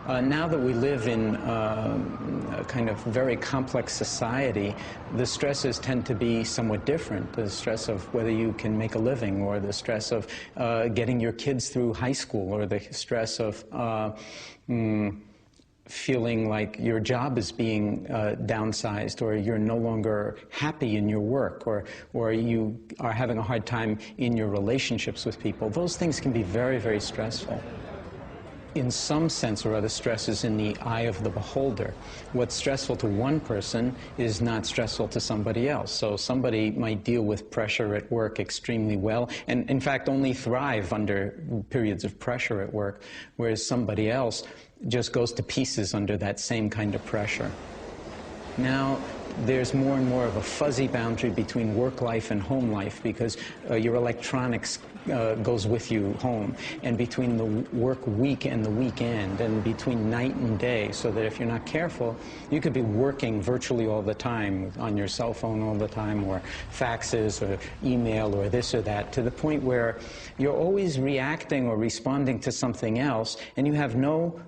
Now that we live in a kind of very complex society, the stresses tend to be somewhat different. The stress of whether you can make a living, or the stress of getting your kids through high school, or the stress of feeling like your job is being downsized, or you're no longer happy in your work, or you are having a hard time in your relationships with people. Those things can be very, very stressful. In some sense or other, stress is in the eye of the beholder. What's stressful to one person is not stressful to somebody else. So somebody might deal with pressure at work extremely well, and in fact only thrive under periods of pressure at work, whereas somebody else just goes to pieces under that same kind of pressure. Now, there's more and more of a fuzzy boundary between work life and home life, because your electronics goes with you home, and between the work week and the weekend, and between night and day, so that if you're not careful, you could be working virtually all the time on your cell phone all the time, or faxes or email or this or that, to the point where you're always reacting or responding to something else, and you have no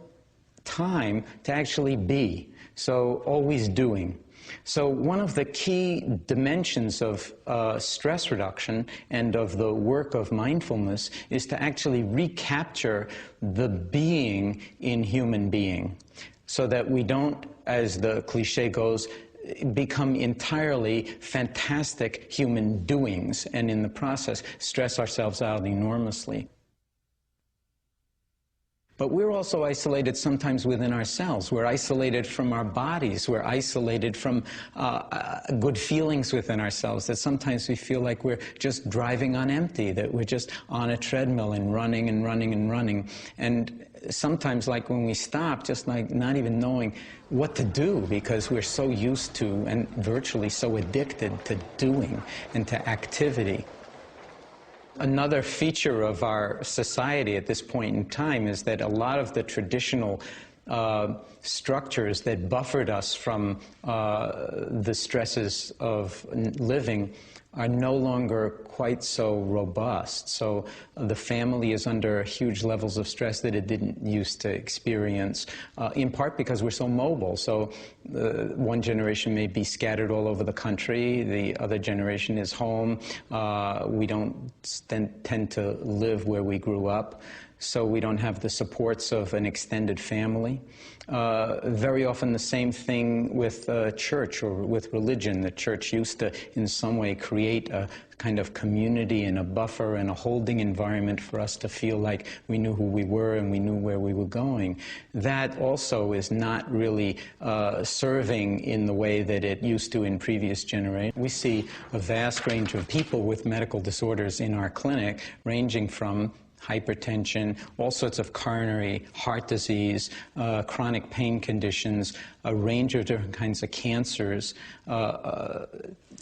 time to actually be. So always doing. So one of the key dimensions of stress reduction and of the work of mindfulness is to actually recapture the being in human being, so that we don't, as the cliche goes, become entirely fantastic human doings, and in the process stress ourselves out enormously. But we're also isolated sometimes within ourselves. We're isolated from our bodies. We're isolated from good feelings within ourselves, that sometimes we feel like we're just driving on empty, that we're just on a treadmill and running and running and running. And sometimes, like when we stop, just like not even knowing what to do, because we're so used to and virtually so addicted to doing and to activity. Another feature of our society at this point in time is that a lot of the traditional structures that buffered us from the stresses of living are no longer quite so robust. So the family is under huge levels of stress that it didn't used to experience, in part because we're so mobile. So one generation may be scattered all over the country, the other generation is home. We don't tend to live where we grew up, so we don't have the supports of an extended family. Very often the same thing with church or with religion. The church used to, in some way, create a kind of community and a buffer and a holding environment for us to feel like we knew who we were and we knew where we were going. That also is not really serving in the way that it used to in previous generations. We see a vast range of people with medical disorders in our clinic, ranging from hypertension, all sorts of coronary heart disease, chronic pain conditions, a range of different kinds of cancers,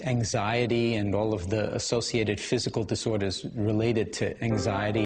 anxiety, and all of the associated physical disorders related to anxiety.